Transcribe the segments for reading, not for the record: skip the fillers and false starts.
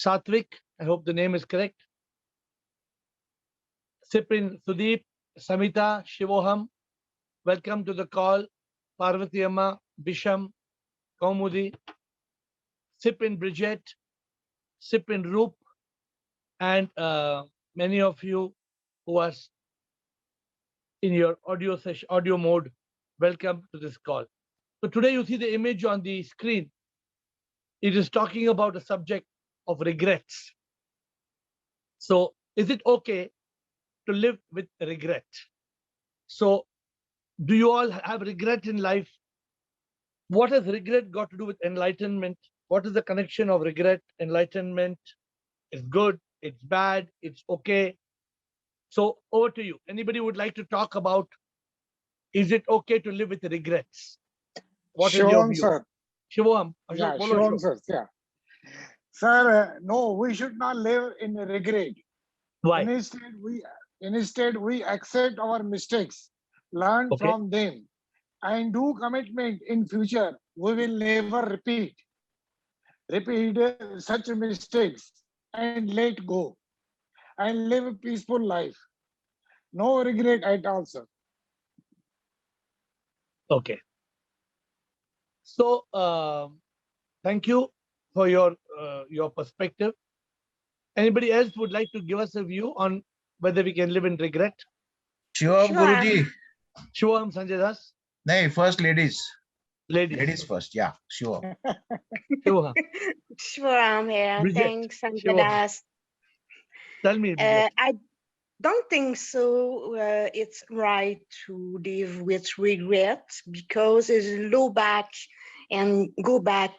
Satvik, I hope the name is correct. Sipin Sudeep, Samita, Shivoham, welcome to the call. Parvati Amma, Bisham, Kaumudi, Sipin Bridget, Sipin Roop, and many of you who are in your audio session, audio mode, welcome to this call. So today you see the image on the screen. It is talking about a subject of regrets. So is it okay to live with regret? So do you all have regret in life? What has regret got to do with enlightenment? What is the connection of regret, enlightenment? It's good, it's bad, it's okay. So over to you. Anybody would like to talk about, is it okay to live with regrets? What is your view? Sir. Shivam. Yeah, Shivam, sir. Yeah. Sir, no, we should not live in regret. Why? Instead, we accept our mistakes, learn from them, and do commitment in future. We will never repeat such mistakes and let go and live a peaceful life. No regret at all, sir. Okay. So, thank you for your perspective. Anybody else would like to give us a view on whether we can live in regret? Shivam, Guruji. Shivam, Sanjay Das. No, first ladies. Ladies first, yeah. Shivam. Shivam here. Bridget. Thanks, Sanjay Das. Tell me, Bridget. I don't think so. It's right to live with regret because it's low back and go back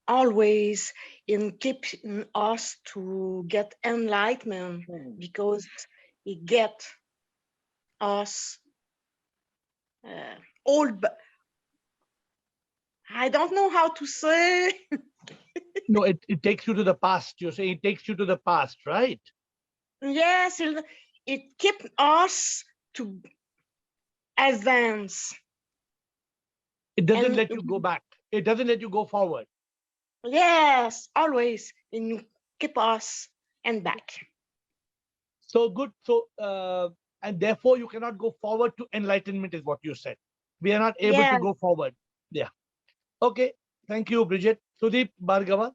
always in keeping us to get enlightenment because it get us old. I don't know how to say. No, it takes you to the past. You're saying it takes you to the past, right? Yes, it keeps us to advance. It doesn't let you go back. It doesn't let you go forward. Yes, always in keep us and back. So good. So and therefore you cannot go forward to enlightenment is what you said. We are not able to go forward. Yeah. Okay. Thank you, Bridget. Sudeep Bhargava.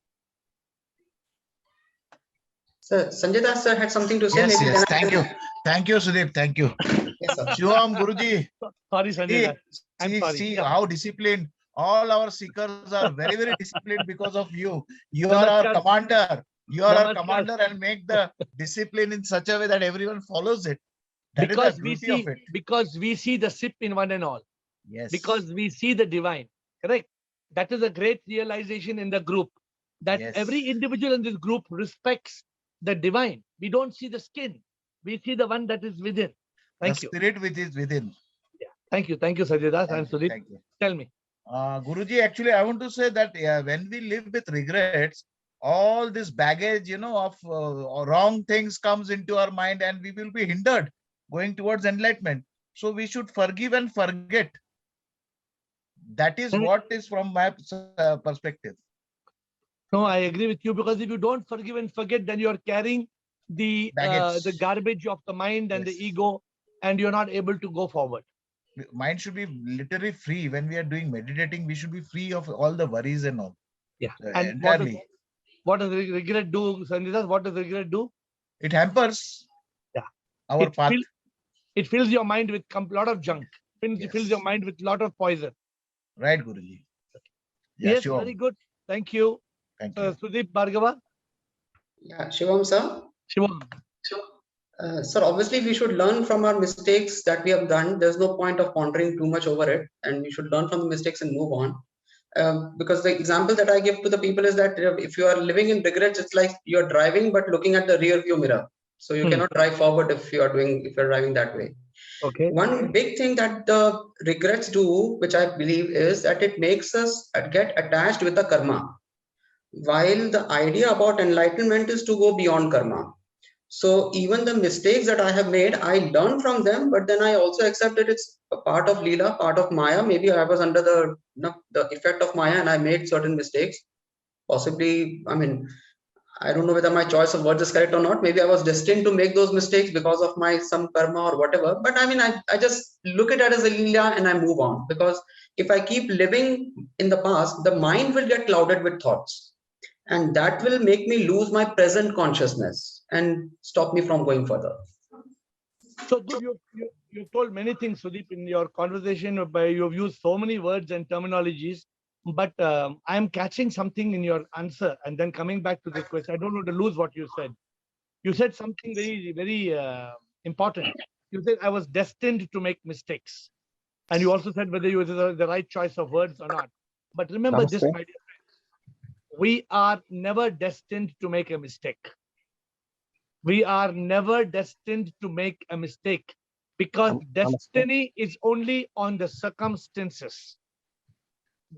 Sir, Sanjay Das sir had something to say. Yes, yes. Thank you. Thank you, Sudeep. Thank you. Yes, sir. Shivam, Guruji. Sorry, Sanjay Das. I'm sorry. See how disciplined. All our seekers are very, very disciplined because of you. You are our commander. You are our commander and make the discipline in such a way that everyone follows it. That is the beauty of it. Because we see the sip in one and all. Yes. Because we see the divine. Correct. That is a great realization in the group. That every individual in this group respects the divine. We don't see the skin. We see the one that is within. Thank you. The spirit which is within. Yeah. Thank you. Thank you, Sanjay Das and Sudeep. Thank you. Tell me. Guruji, actually, I want to say that when we live with regrets, all this baggage, of wrong things comes into our mind and we will be hindered going towards enlightenment. So we should forgive and forget. That is what is from my perspective. No, I agree with you, because if you don't forgive and forget, then you are carrying the garbage of the mind and the ego, and you're not able to go forward. Mind should be literally free. When we are doing meditating, we should be free of all the worries and all. Yeah. And what does regret do, Sanjay Das? What does regret do? It hampers our path. It fills your mind with a lot of junk. It fills your mind with a lot of poison. Right, Guruji. Yeah, yes, sure. Very good. Thank you. Thank you. Sudeep Bhargava. Yeah, Shivam, sir. Shivam. Sir, obviously we should learn from our mistakes that we have done. There's no point of pondering too much over it, and we should learn from the mistakes and move on. Because the example that I give to the people is that if you are living in regrets, it's like you're driving but looking at the rear view mirror. So you cannot drive forward if you're driving that way. Okay. One big thing that the regrets do, which I believe, is that it makes us get attached with the karma. While the idea about enlightenment is to go beyond karma. So even the mistakes that I have made, I learn from them, but then I also accept that it's a part of Leela, part of Maya. Maybe I was under the effect of Maya and I made certain mistakes. Possibly, I mean, I don't know whether my choice of words is correct or not. Maybe I was destined to make those mistakes because of my some karma or whatever. But I mean, I just look at it as a lila and I move on, because if I keep living in the past, the mind will get clouded with thoughts, and that will make me lose my present consciousness and stop me from going further. So good. You've told many things, Sudeep, in your conversation. You've used so many words and terminologies, but I'm catching something in your answer, and then coming back to this question. I don't want to lose what you said. You said something very, very important. You said I was destined to make mistakes, and you also said whether you were the right choice of words or not. But remember this, Namaste. my dear friends, we are never destined to make a mistake. We are never destined to make a mistake, because destiny is only on the circumstances.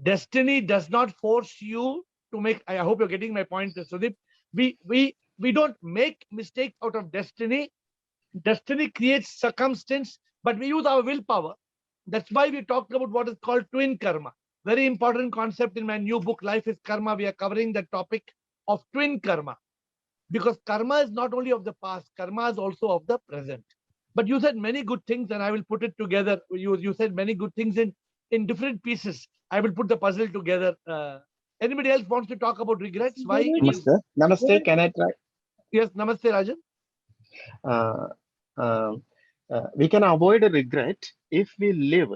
Destiny does not force you to make. I hope you're getting my point, Sudeep. We don't make mistakes out of destiny. Destiny creates circumstance, but we use our willpower. That's why we talked about what is called twin karma. Very important concept in my new book, Life is Karma. We are covering the topic of twin karma, because karma is not only of the past, karma is also of the present. But you said many good things, and I will put it together. You said many good things in different pieces. I will put the puzzle together. Anybody else wants to talk about regrets? Why? Namaste. Namaste. Can I try? Yes, Namaste, Rajan. Uh, we can avoid a regret if we live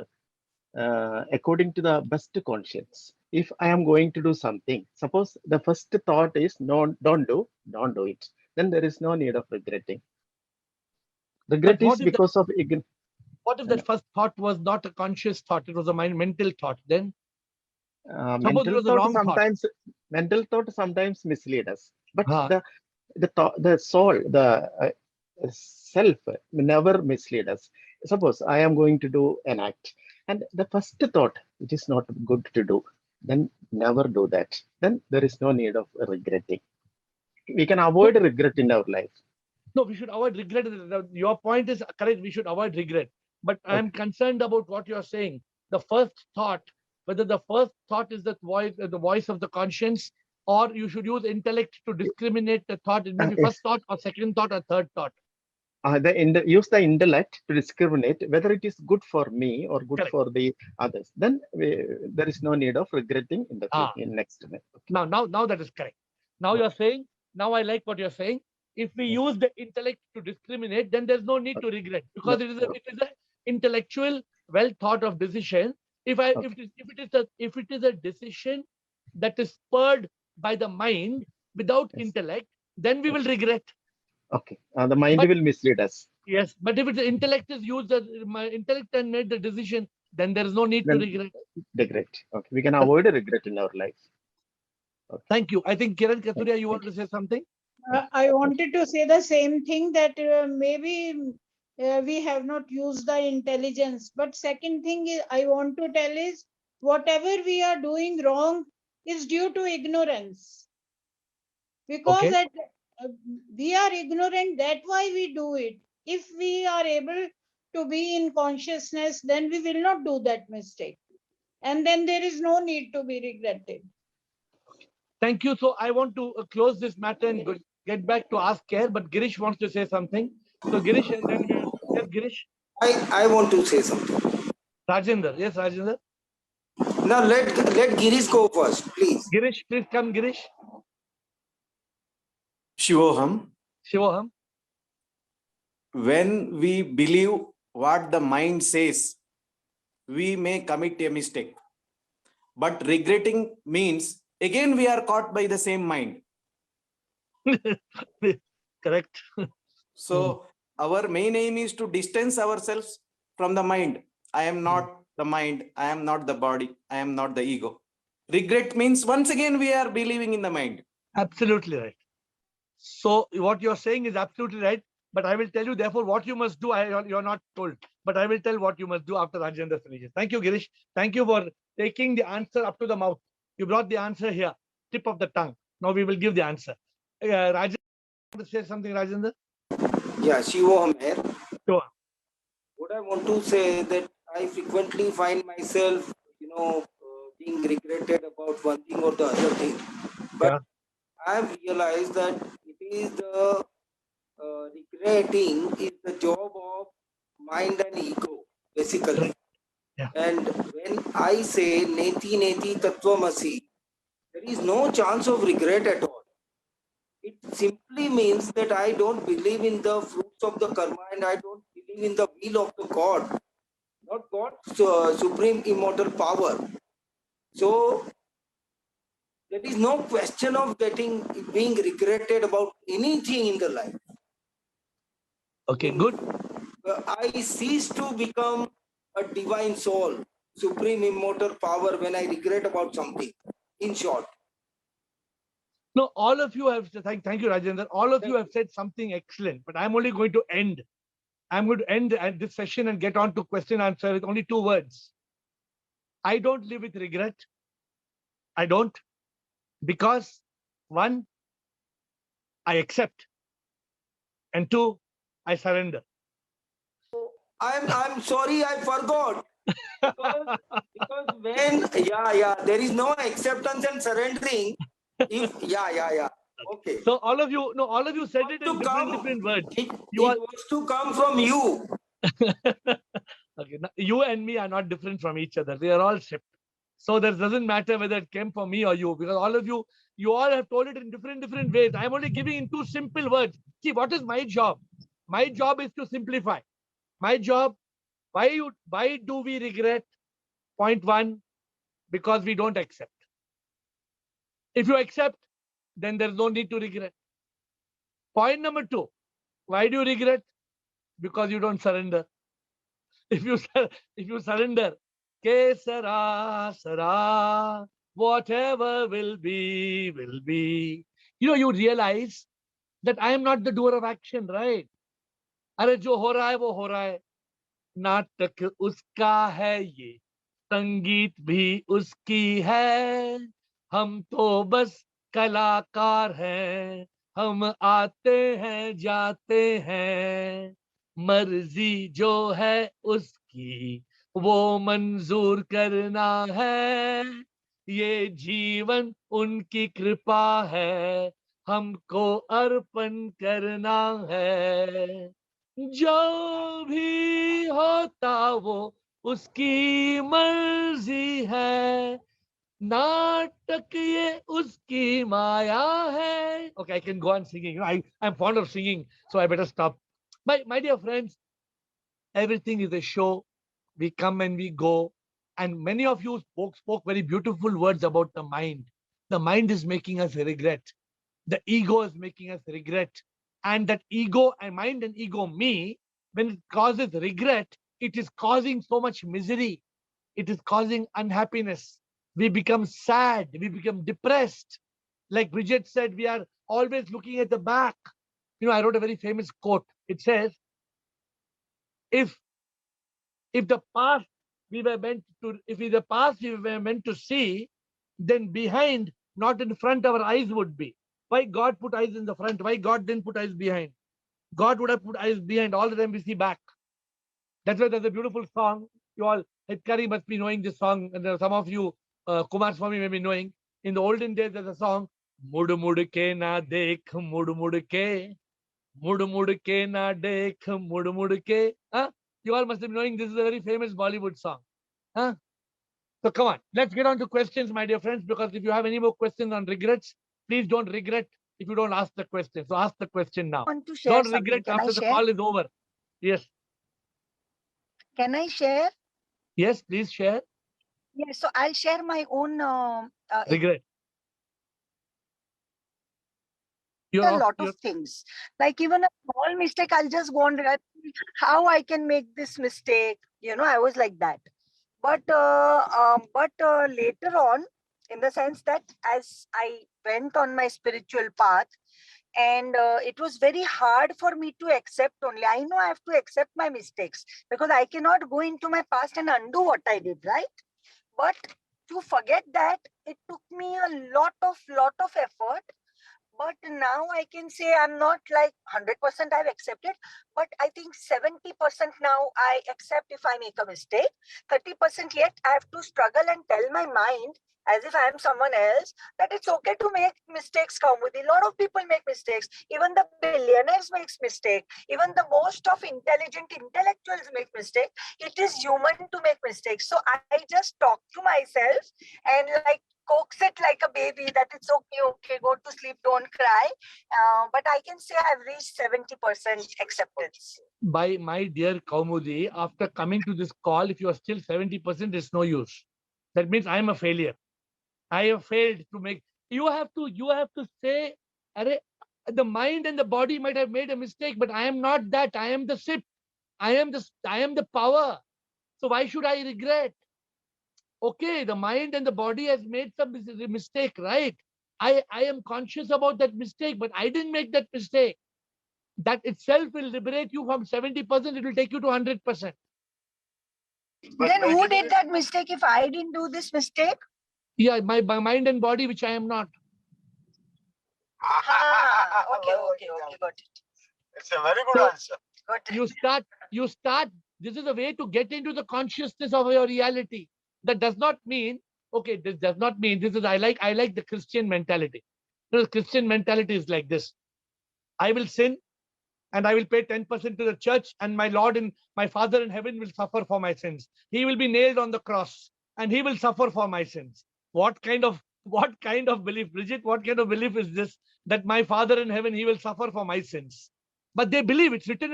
according to the best conscience. If I am going to do something, suppose the first thought is no, don't do it. Then there is no need of regretting. Regret what is if because of What if that first thought was not a conscious thought? It was a mental thought. Then suppose it mental was a thought wrong thought. sometimes mental thought sometimes mislead us, but Ah. the soul, the self never mislead us. Suppose I am going to do an act, and the first thought, it is not good to do, then never do that. Then there is no need of regretting. We can avoid regret in our life. No, we should avoid regret. Your point is correct. We should avoid regret. But I'm concerned about what you're saying. The first thought, whether the first thought is the voice of the conscience, or you should use intellect to discriminate the thought. It may be first thought or second thought or third thought. Use the intellect to discriminate whether it is good for me or good Correct. for the others. Then there is no need of regretting in the in next minute. Okay. Now that is correct. Now you're saying. Now I like what you're saying. If we use the intellect to discriminate, then there's no need to regret, because it is an intellectual, well thought of decision. If it is a decision that is spurred by the mind without intellect, then we will regret. Okay, the mind will mislead us. Yes, but if the intellect is used, my intellect and made the decision, then there is no need to regret. Regret. Okay, we can avoid a regret in our life. Okay. Thank you. I think Kiran Kathuria, you want to say something? I wanted to say the same thing, that maybe we have not used the intelligence. But second thing is, I want to tell is, whatever we are doing wrong is due to ignorance. Because we are ignorant, that's why we do it. If we are able to be in consciousness, then we will not do that mistake. And then there is no need to be regretted. Thank you. So I want to close this matter and get back to Ask Care, but Girish wants to say something. So Girish, and then yes, Girish. I want to say something. Rajendra, yes, Rajendra. Now let Girish go first, please. Girish, please come, Girish. Shivoham. Shivoham. When we believe what the mind says, we may commit a mistake. But regretting means again we are caught by the same mind. Correct. So our main aim is to distance ourselves from the mind. I am not the mind. I am not the body. I am not the ego. Regret means once again we are believing in the mind. Absolutely right. So what you're saying is absolutely right. But I will tell you, therefore, what you must do. You're not told, but I will tell what you must do after Rajendra finishes. Thank you, Girish. Thank you for taking the answer up to the mouth. You brought the answer here, tip of the tongue. Now we will give the answer. Rajendra, want to say something, Rajendra? Yeah, Shivoham here. Sure. What I want to say that I frequently find myself, being regretted about one thing or the other thing. But I have realized that it is the regretting is the job of mind and ego, basically. Yeah. And when I say neti neti tattvamasi, there is no chance of regret at all. It simply means that I don't believe in the fruits of the karma and I don't believe in the will of the God, not God's supreme immortal power. So there is no question of being regretted about anything in the life. Okay, good. I cease to become a divine soul, supreme immortal power when I regret about something. In short, No, all of you have, thank you, Rajendra. All of you have said something excellent, but I'm only going to end. I'm going to end at this session and get on to question answer with only 2 words. I don't live with regret. I don't. Because 1, I accept. And 2, I surrender. I'm sorry, I forgot. Because when there is no acceptance and surrendering. Okay. So all of you said it in different words. It You are was to come from you. okay. You and me are not different from each other. We are all shipped. So that doesn't matter whether it came from me or you, because all of you all have told it in different ways. I'm only giving in 2 simple words. See, what is my job? My job is to simplify. My job, why do we regret? Point 1, because we don't accept. If you accept, then there's no need to regret. Point number 2, why do you regret? Because you don't surrender. If you surrender, ke sara sara, whatever will be, will be. You realize that I am not the doer of action, right? अरे जो हो रहा है वो हो रहा है. नाटक उसका है ये, संगीत भी उसकी है. हम तो बस कलाकार हैं. हम आते हैं जाते हैं. मर्जी जो है उसकी, वो मंजूर करना है. ये जीवन उनकी कृपा है, हमको अर्पण करना है. जो भी होता वो उसकी मर्जी है. नाटक ये उसकी माया है. Okay, I can go on singing. I'm fond of singing, so I better stop. My dear friends, everything is a show. We come and we go. And many of you spoke very beautiful words about the mind. The mind is making us regret. The ego is making us regret. And that ego, and mind and ego, me, when it causes regret, it is causing so much misery. It is causing unhappiness. We become sad. We become depressed. Like Bridget said, we are always looking at the back. I wrote a very famous quote. It says, if the past we were meant to see, then behind, not in front, our eyes would be. Why God put eyes in the front? Why God didn't put eyes behind? God would have put eyes behind. All the time we see back. That's why there's a beautiful song. You all, Hitkari must be knowing this song, and there are some of you, Kumar Swami may be knowing. In the olden days, there's a song, Mud mud ke na dekh, mud mud ke na dekh, mud mud ke. You all must be knowing this is a very famous Bollywood song. So come on, let's get on to questions, my dear friends, because if you have any more questions on regrets, please don't regret if you don't ask the question. So ask the question now. Want to share Don't regret something. Can I after the share? call is over. Yes. Can I share? Yes, please share. Yes, so I'll share my own Regret. a lot of things. Like even a small mistake, I'll just go on how I can make this mistake. I was like that. But later on, in the sense that as I went on my spiritual path, and it was very hard for me to accept only. I know I have to accept my mistakes because I cannot go into my past and undo what I did, right? But to forget that, it took me a lot of effort. But now I can say I'm not like 100% I've accepted, but I think 70% now I accept if I make a mistake. 30% yet I have to struggle and tell my mind as if I am someone else, that it's okay to make mistakes, Kaumudi. A lot of people make mistakes. Even the billionaires makes mistake. Even the most of intelligent intellectuals make mistake. It is human to make mistakes. So I just talk to myself and like coax it like a baby that it's okay, go to sleep, don't cry. But I can say I've reached 70% acceptance. By my dear Kaumudi, after coming to this call, if you are still 70%, it's no use. That means I am a failure. I have failed to make. You have to say, Arre, the mind and the body might have made a mistake, but I am not that. I am the SIP. I am the power. So why should I regret? Okay, the mind and the body has made some mistake, right? I am conscious about that mistake, but I didn't make that mistake. That itself will liberate you from 70%. It will take you to 100%. Then who did that mistake if I didn't do this mistake? Yeah, my mind and body, which I am not. Okay, got it. It's a very good answer. Got it. You start, this is a way to get into the consciousness of your reality. That does not mean, okay, this does not mean, this is, I like the Christian mentality. The Christian mentality is like this. I will sin and I will pay 10% to the church, and my Lord and my Father in heaven will suffer for my sins. He will be nailed on the cross and he will suffer for my sins. What kind of belief, Bridget, what kind of belief is this? That my Father in heaven, he will suffer for my sins. But they believe, it's written,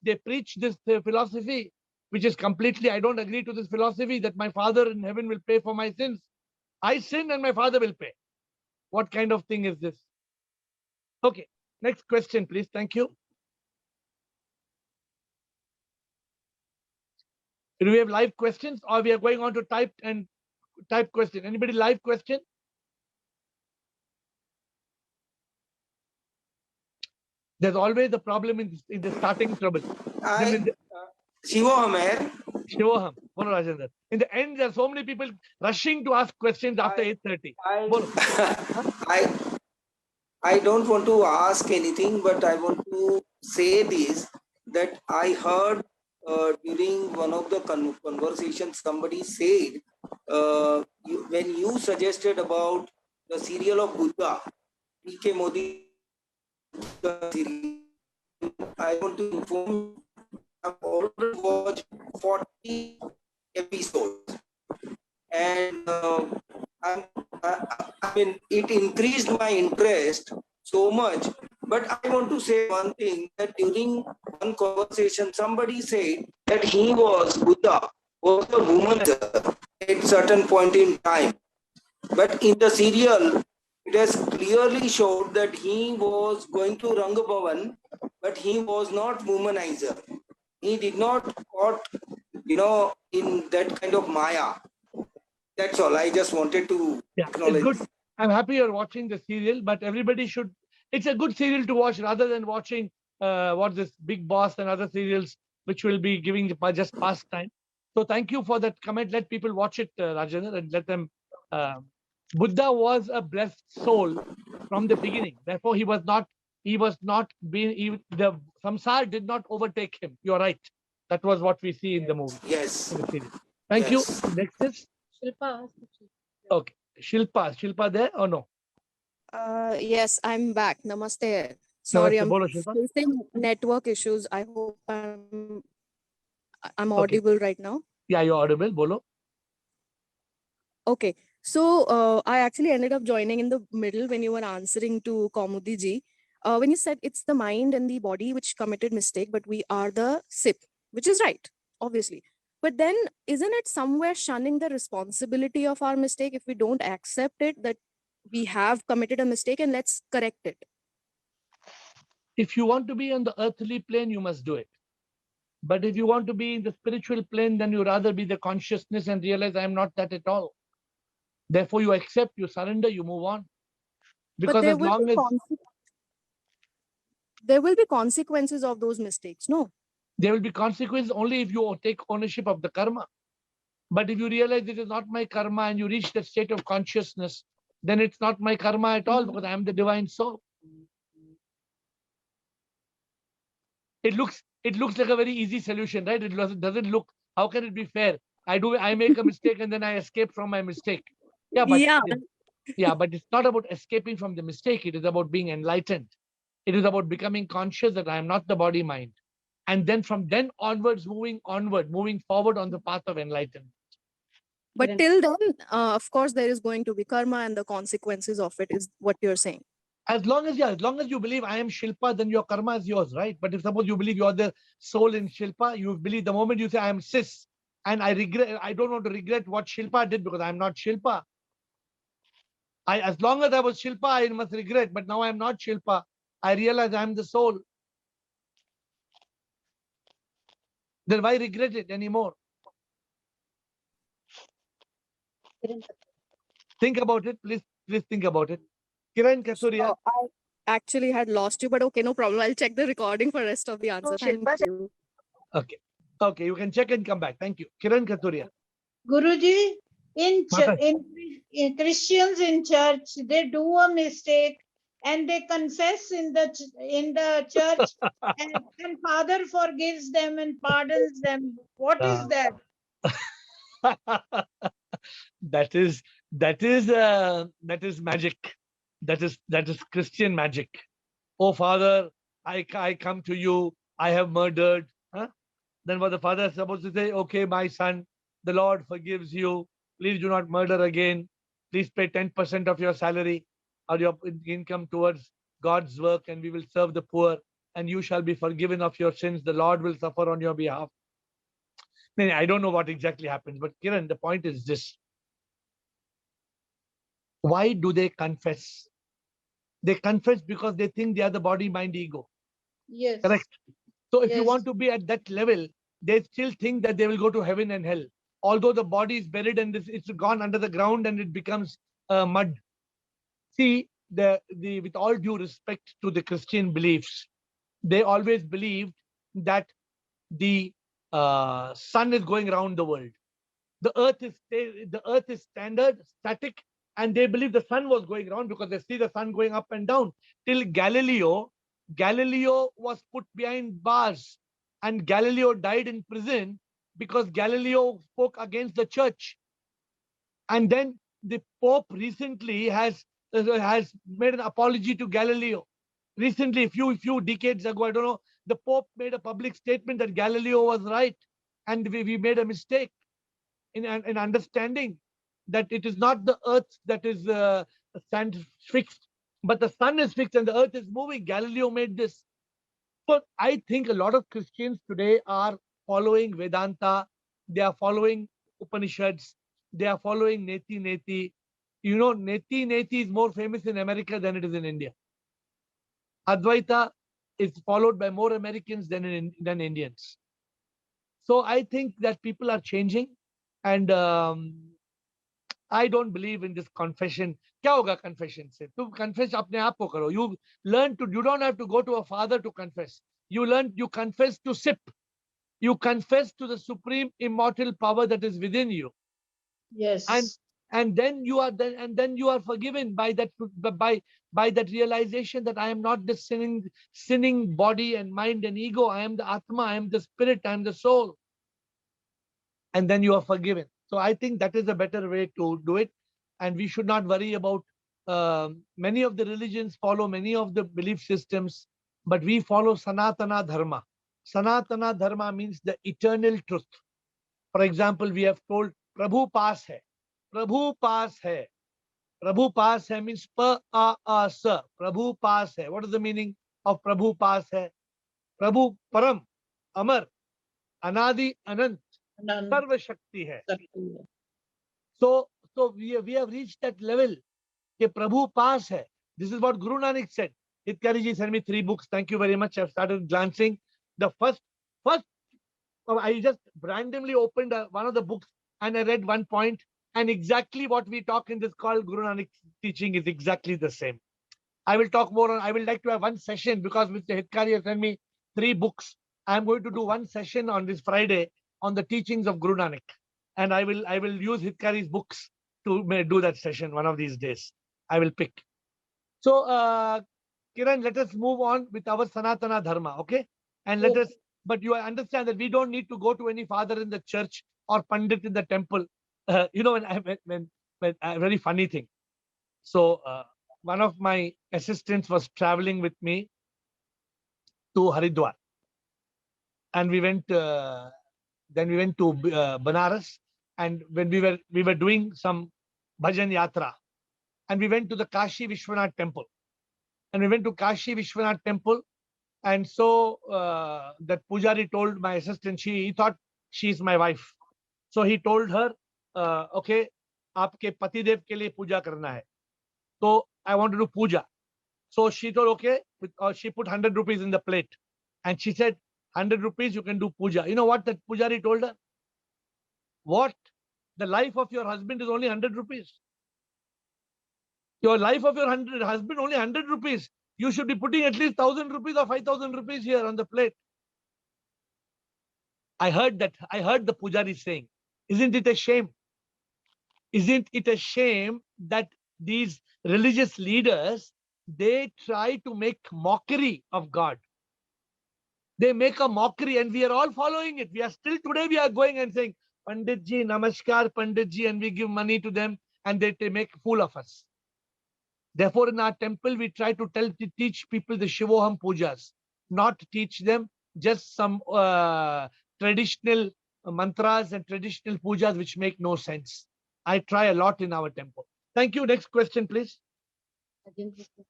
they preach this philosophy, which is completely, I don't agree to this philosophy that my Father in heaven will pay for my sins. I sin and my Father will pay. What kind of thing is this? Okay, next question, please. Thank you. Do we have live questions, or we are going on to type question? Anybody live question? There's always a problem in the starting trouble. Shivoham hai. Shivoham. Bolo Rajendra. In the end, there are so many people rushing to ask questions after 8:30. I don't want to ask anything, but I want to say this, that I heard during one of the conversations, somebody said, when you suggested about the serial of Buddha, P.K. Modi, I want to inform you, I've already watched 40 episodes, and I mean, it increased my interest so much. But I want to say one thing, that during one conversation, somebody said that Buddha was a woman at certain point in time. But in the serial, it has clearly showed that he was going to Rangabhavan, but he was not womanizer. He did not caught, in that kind of Maya. That's all. I just wanted to acknowledge. It's good. I'm happy you're watching the serial, but everybody should. It's a good serial to watch rather than watching this Big Boss and other serials, which will be giving just pastime. So thank you for that comment. Let people watch it, Rajendra, and let them. Buddha was a blessed soul from the beginning. Therefore, he was not being. The samsara did not overtake him. You're right. That was what we see in the movie. Yes. Thank you. Next is Shilpa. Okay. Shilpa there or no? Yes, I'm back. Namaste. Sorry, I'm Bolo, Shilpa. facing network issues. I hope I'm audible right now. Yeah, you're audible. Bolo. Okay. So I actually ended up joining in the middle when you were answering to Kaumudi ji. When you said it's the mind and the body which committed mistake, but we are the SIP, which is right, obviously. But then isn't it somewhere shunning the responsibility of our mistake if we don't accept it, that we have committed a mistake and let's correct it? If you want to be on the earthly plane, you must do it. But if you want to be in the spiritual plane, then you rather be the consciousness and realize I am not that at all. Therefore, you accept, you surrender, you move on. Because as long as there will be consequences of those mistakes, no? There will be consequences only if you take ownership of the karma. But if you realize it is not my karma and you reach that state of consciousness, then it's not my karma at all because I am the divine soul. It looks like a very easy solution, right? It doesn't look, how can it be fair? I make a mistake and then I escape from my mistake. Yeah, but Yeah. yeah, but it's not about escaping from the mistake. It is about being enlightened. It is about becoming conscious that I am not the body mind. And then from then onwards, moving forward on the path of enlightenment. But till then, of course, there is going to be karma and the consequences of it is what you're saying. As long as you believe I am Shilpa, then your karma is yours, right? But if suppose you believe you are the soul in Shilpa, you believe the moment you say I am cis, and I don't want to regret what Shilpa did because I am not Shilpa. As long as I was Shilpa, I must regret, but now I am not Shilpa. I realize I am the soul. Then why regret it anymore? Think about it, please think about it. Kiran Kathuria. So I actually had lost you, but okay, no problem. I'll check the recording for rest of the answer. Thank Shilpa you. Okay, you can check and come back. Thank you. Kiran Kathuria. Guruji, in Mata. Christians in church, they do a mistake and they confess in the church, and Father forgives them and pardons them. What is that? that is magic. That is Christian magic. Oh Father, I come to you. I have murdered. Huh? Then what the father is supposed to say? Okay, my son, the Lord forgives you. Please do not murder again. Please pay 10% of your salary or your income towards God's work, and we will serve the poor. And you shall be forgiven of your sins. The Lord will suffer on your behalf. I don't know what exactly happens, but Kiran, the point is this. Why do they confess? They confess because they think they are the body, mind, ego. Yes. Correct. So if you Yes. want to be at that level, they still think that they will go to heaven and hell. Although the body is buried and it's gone under the ground and it becomes mud. See, with all due respect to the Christian beliefs, they always believed that the sun is going around the world. The earth is static, and they believe the sun was going around because they see the sun going up and down. Till Galileo was put behind bars, and Galileo died in prison because Galileo spoke against the church. And then the Pope recently has made an apology to Galileo. Recently, a few decades ago, I don't know, the Pope made a public statement that Galileo was right, and we made a mistake in understanding that it is not the earth that is fixed, but the sun is fixed and the earth is moving. Galileo made this. So I think a lot of Christians today are following Vedanta. They are following Upanishads. They are following Neti Neti. You know, Neti Neti is more famous in America than it is in India. Advaita is followed by more Americans than Indians. So I think that people are changing. And I don't believe in this confession. क्या होगा confession से? तुम confess अपने आप को करो. You don't have to go to a father to confess. You confess to SIP. You confess to the supreme immortal power that is within you. Yes. And then you are forgiven by that realization that I am not the sinning body and mind and ego. I am the Atma. I am the spirit. I am the soul. And then you are forgiven. So I think that is a better way to do it. And we should not worry about many of the religions follow many of the belief systems, but we follow Sanatana Dharma. Sanatana Dharma means the eternal truth. For example, we have told Prabhu paas hai. Prabhu paas hai. Prabhu paas hai means pa-a-a-sa. Prabhu paas hai. What is the meaning of Prabhu paas hai? Prabhu Param, Amar, Anadi, Anant. Sarva Shakti hai. So we have reached that level. Ke Prabhu paas hai. This is what Guru Nanak said. Hitkari ji sent me 3 books. Thank you very much. I've started glancing. The first, I just randomly opened one of the books and I read one point, and exactly what we talk in this call, Guru Nanak teaching is exactly the same. I will talk more on. I will like to have one session because Mr. Hitkari has sent me 3 books. I'm going to do one session on this Friday on the teachings of Guru Nanak, and I will use Hitkari's books to do that session one of these days. I will pick. So Kiran, let us move on with our Sanatana Dharma, okay? And let us. But you understand that we don't need to go to any father in the church or Pandit in the temple. You know, when a very funny thing. So one of my assistants was traveling with me to Haridwar, and we went. Then we went to Banaras, and when we were doing some bhajan yatra, and we went to the Kashi Vishwanath temple, and we went to Kashi Vishwanath temple, and so that Pujari told my assistant, he thought she's my wife, so he told her, okay, आपके पतिदेव के लिए पूजा करना है, so I want to do puja. So she told, okay, she put 100 rupees in the plate, and she said, 100 rupees, you can do puja. You know what that Pujari told her? What? The life of your husband is only 100 rupees. Your life of your husband only 100 rupees. You should be putting at least 1,000 rupees or 5,000 rupees here on the plate. I heard that. I heard the Pujari saying, isn't it a shame? Isn't it a shame that these religious leaders, they try to make mockery of God? They make a mockery, and we are all following it. We are still today, we are going and saying, Pandit ji, namaskar, Pandit ji, and we give money to them, and they make a fool of us. Therefore, in our temple, we try to teach people the Shivoham pujas, not teach them just some traditional mantras and traditional pujas which make no sense. I try a lot in our temple. Thank you. Next question, please.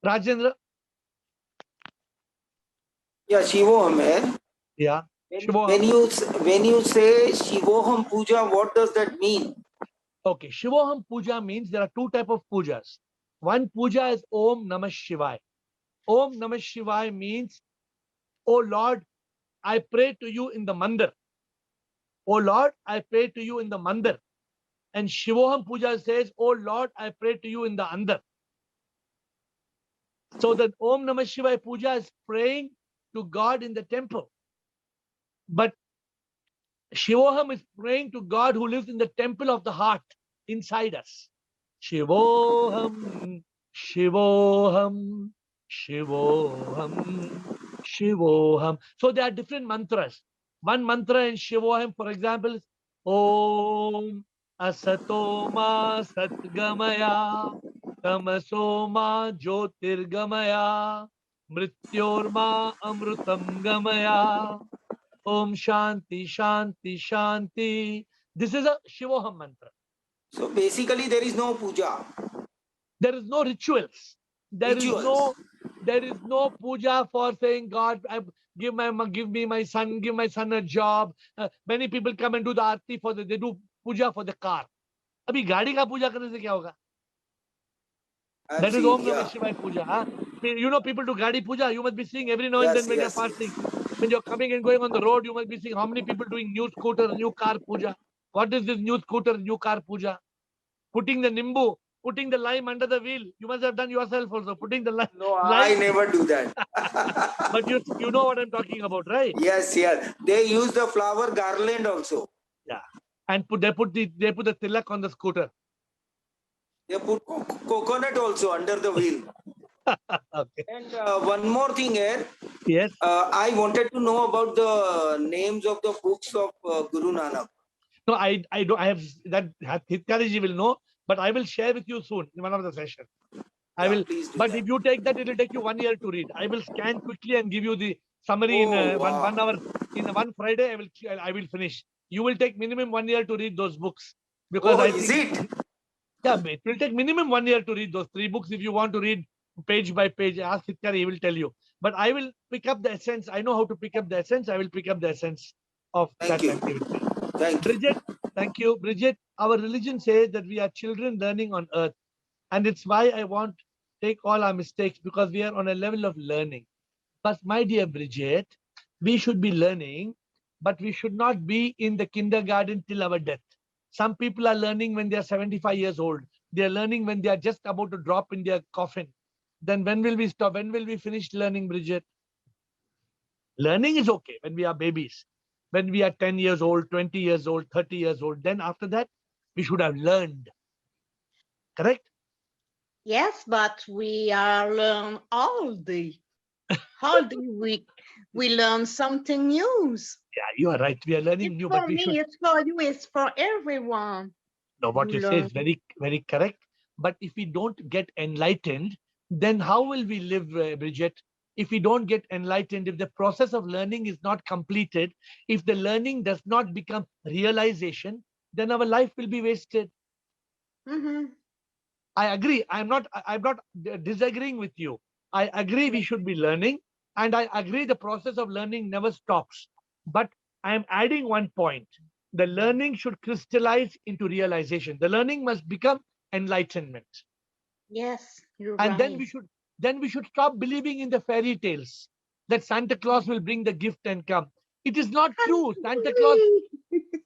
Rajendra. Yeah, Shivoham, eh? Yeah. When you say Shivoham Puja, what does that mean? Okay, Shivoham Puja means there are two types of pujas. One puja is Om Namah Shivaya. Om Namah Shivaya means, oh Lord, I pray to you in the mandir. Oh Lord, I pray to you in the mandir. And Shivoham Puja says, oh Lord, I pray to you in the andar. So the Om Namah Shivaya Puja is praying to God in the temple. But Shivoham is praying to God who lives in the temple of the heart inside us. Shivoham, Shivoham, Shivoham, Shivoham. So there are different mantras. One mantra in Shivoham, for example, is Om Asatoma Satgamaya Tamasoma Jyotirgamaya Mrityorma Amrutam Gamaya Om Shanti Shanti Shanti. This is a Shivoham mantra. So basically, there is no puja. There is no rituals. There is no puja for saying, God, give me my son a job. Many people come and do the aarti for they do puja for the car. Abhi gaadi ka puja karne se kya hoga? That is Om Namah Shivaya puja. Huh? You know, people do gaadi puja. You must be seeing every now and then when you're passing. When you're coming and going on the road, you must be seeing how many people doing new scooter, new car puja. What is this new scooter, new car puja? Putting the nimbu, putting the lime under the wheel. You must have done yourself also. Putting the lime. No, I never do that. But you know what I'm talking about, right? Yes. They use the flower garland also. Yeah. And they put the tilak on the scooter. They put coconut also under the wheel. Okay. And one more thing here. Yes. I wanted to know about the names of the books of Guru Nanak. No, I have that. Hitkariji will know, but I will share with you soon in one of the sessions. I will. But if you take that, it will take you 1 year to read. I will scan quickly and give you the summary in 1 hour. In one Friday, I will finish. You will take minimum 1 year to read those books because is it? Yeah, it will take minimum 1 year to read those 3 books. If you want to read page by page, ask Hitkari, he will tell you. But I will pick up the essence. I know how to pick up the essence. I will pick up the essence of that activity. Bridget, thank you. Bridget, our religion says that we are children learning on earth. And it's why I want to take all our mistakes because we are on a level of learning. But my dear Bridget, we should be learning, but we should not be in the kindergarten till our death. Some people are learning when they are 75 years old. They are learning when they are just about to drop in their coffin. Then when will we stop? When will we finish learning, Bridget? Learning is okay when we are babies. When we are 10 years old, 20 years old, 30 years old, then after that, we should have learned. Correct? Yes, but we are learn all day. All day We learn something new. Yeah, you are right. We are learning It's new, for but we me, should. it's for you, it's for everyone. No, what You you say is learn. very correct. But if we don't get enlightened, then how will we live, Bridget? If we don't get enlightened, if the process of learning is not completed, if the learning does not become realization, then our life will be wasted. Mhm. I agree. I'm not disagreeing with you. I agree we should be learning, and I agree the process of learning never stops. But I am adding one point. The learning should crystallize into realization. The learning must become enlightenment. Yes, you're And right. then we should stop believing in the fairy tales that Santa Claus will bring the gift and come. It is not true. Santa Claus,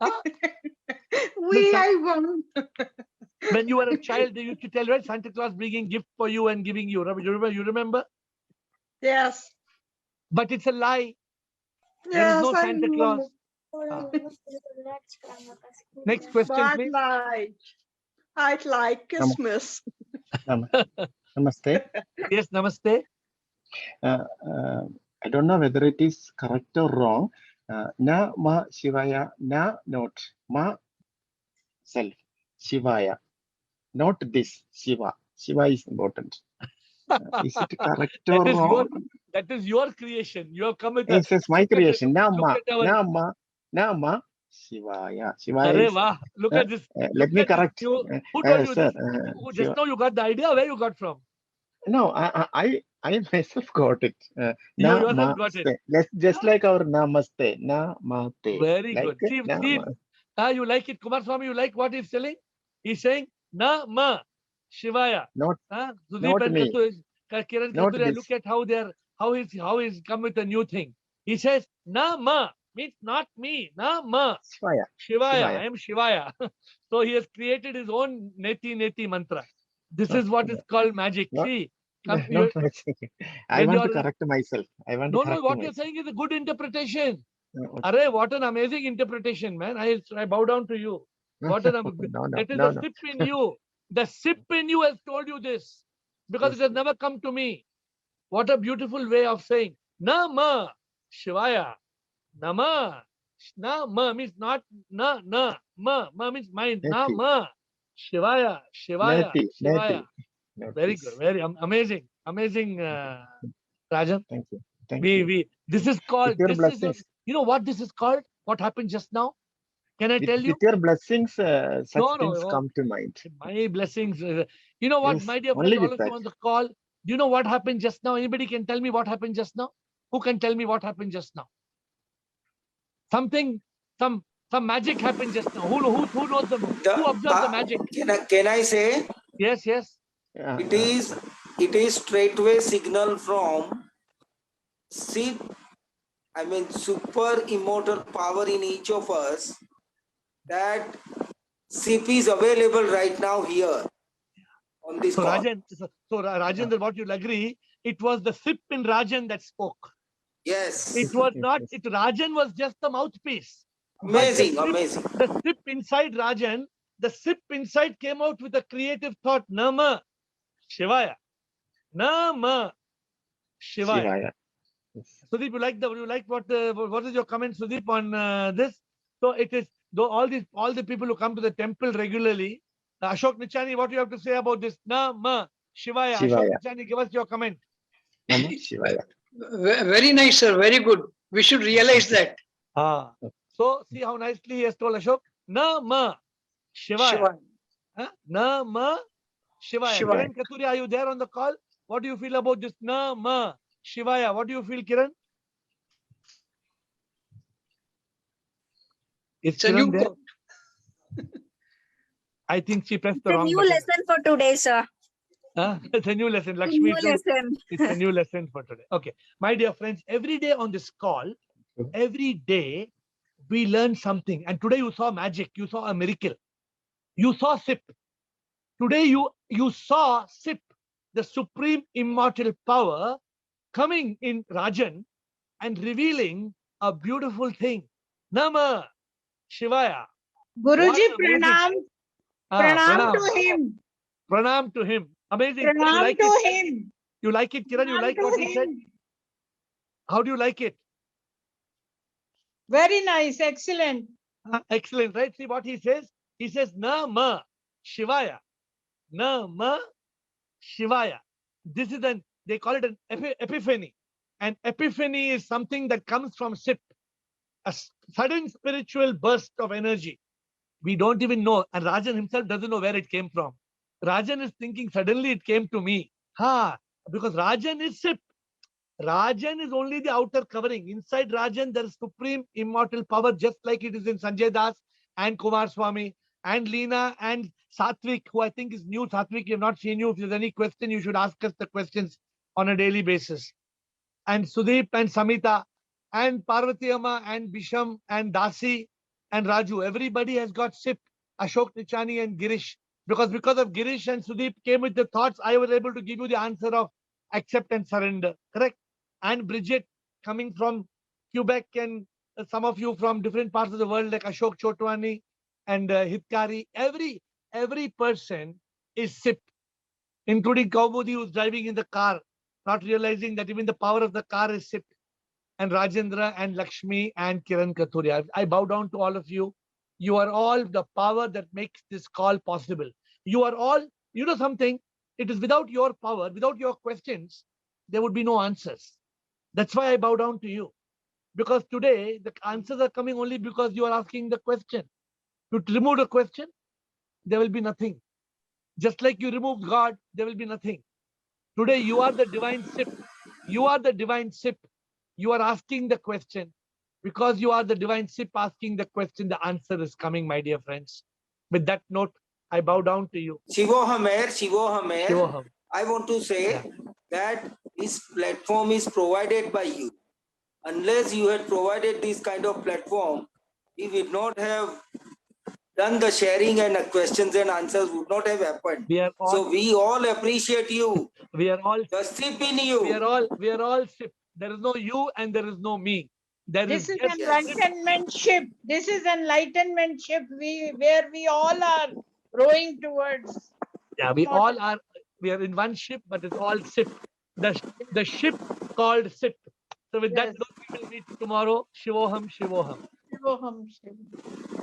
huh? I won't. When you were a child, they used to tell, right, Santa Claus bringing gift for you and giving you. You remember? Yes. But it's a lie. There is Yes, no I Santa know. Claus. Next question, But please. I'd like Christmas. Namaste. Yes, namaste. I don't know whether it is correct or wrong. Na ma Shivaya, na not ma self Shivaya, not this Shiva. Shiva is important. Is it correct or wrong? That is your creation. You have come with Yes, it's my look at it, creation. Na look ma, at our- na ma Shivaya. Shivaya Arre is. wah, look at this. Let Look me at this. correct. Who told you Sir, this? Just Shiva. now you got the idea. Where you got from? No, I myself got it. You Na yourself ma got it. just like our namaste, namaste. Very Like good. See, you like it, Kumar Swami? You like what he's telling? He's saying na ma Shivaya. Not Sudeep not and me. Kiran Not Kasturi, this. look at how he's come with a new thing. He says na ma means not me. Na ma Shivaya. Shivaya. Shivaya. I am Shivaya. So he has created his own neti mantra. This is what is called magic. No, See, not magic. I when want to you're- correct myself. I want to no, correct what you're myself. saying is a good interpretation. No, Array, what an amazing interpretation, man. I bow down to you. What an that is the sip in you. The sip in you has told you this because it has never come to me. What a beautiful way of saying Nama Shivaya. Nama. Ma means not ma means mind. Nama Shivaya. Neti. Shivaya. Not Very this. good. Very amazing. Rajan. Thank you. Thank you. This is called, With your blessings. you know what this is called? What happened just now? Can I tell you? With your blessings, such No, things come to mind. My blessings. You know what, Yes, my dear only friends, all with of you that. on the call, do you know what happened just now? Anybody can tell me what happened just now? Who can tell me what happened just now? Something, some magic happened just now. Who knows who observed the magic? Can I say? Yes. It is straightway signal from super immortal power in each of us that SIP is available right now here on this So call. Rajan, what you'll agree, it was the sip in Rajan that spoke. Yes. It was not, Rajan was just the mouthpiece. Amazing. The sip inside Rajan, the sip inside came out with a creative thought, Nama Shivaya. Nama Shivaya. Sudeep, you like what is your comment, Sudeep, on this? So it is, though all the people who come to the temple regularly, Ashok Nichani, what do you have to say about this? Nama Shivaya. Ashok Nichani, give us your comment. Nama Shivaya. Very nice, sir. Very good. We should realize that. So see how nicely he has told Ashok. Nama Shivaya. Nama Shivaya. Kiran Kasturi, are you there on the call? What do you feel about this Nama Shivaya? What do you feel, Kiran? It's a new there? I think she pressed the It's a wrong new button. lesson for today, sir. It's a new lesson. Lakshmi, New lesson. it's a new lesson for today. Okay. My dear friends, every day on this call, every day we learn something. And today you saw magic. You saw a miracle. You saw SIP. Today you saw SIP, the supreme immortal power, coming in Rajan and revealing a beautiful thing. Nama Shivaya. Guruji, What amazing- pranam. Pranam to him. Pranam to him. Amazing. You Pranam like to it? him. You like it, Kiran? You Pranam like to what he said? him. How do you like it? Very nice. Excellent. Excellent, right? See what he says? He says, Na ma Shivaya. Na ma Shivaya. This is they call it an epiphany. An epiphany is something that comes from SIP, a sudden spiritual burst of energy. We don't even know, and Rajan himself doesn't know where it came from. Rajan is thinking suddenly it came to me. Because Rajan is SIP. Rajan is only the outer covering. Inside Rajan, there is supreme immortal power, just like it is in Sanjay Das and Kumar Swami and Leena and Satvik, who I think is new. Satvik, we have not seen you. If there's any question, you should ask us the questions on a daily basis. And Sudeep and Samita and Parvati Amma and Bisham and Dasi and Raju. Everybody has got SIP, Ashok Nichani and Girish. Because of Girish and Sudeep came with the thoughts, I was able to give you the answer of accept and surrender. Correct? And Bridget coming from Quebec and some of you from different parts of the world like Ashok Chotwani and Hitkari. Every person is SIP, including Kaumudi who's driving in the car, not realizing that even the power of the car is SIP. And Rajendra and Lakshmi and Kiran Kathuria. I bow down to all of you. You are all the power that makes this call possible. You are all, you know something, it is without your power, without your questions, there would be no answers. That's why I bow down to you. Because today, the answers are coming only because you are asking the question. To remove the question, there will be nothing. Just like you removed God, there will be nothing. Today, you are the divine SIP. You are the divine SIP. You are asking the question. Because you are the divine SIP asking the question, the answer is coming, my dear friends. With that note, I bow down to you. Shivoham Air, Shivoham Air. Shivoham. I want to say that this platform is provided by you. Unless you had provided this kind of platform, we would not have done the sharing and questions and answers would not have happened. So we all appreciate you. We are all the SIP in you. We are all SIP. There is no you and there is no me. This is enlightenment ship. This is enlightenment ship. Where we all are rowing towards. Yeah, we all are. We are in one ship, but it's all SIP. The ship called SIP. So with that note, we will meet tomorrow. Shivoham, Shivoham. Shivoham, Shivoham.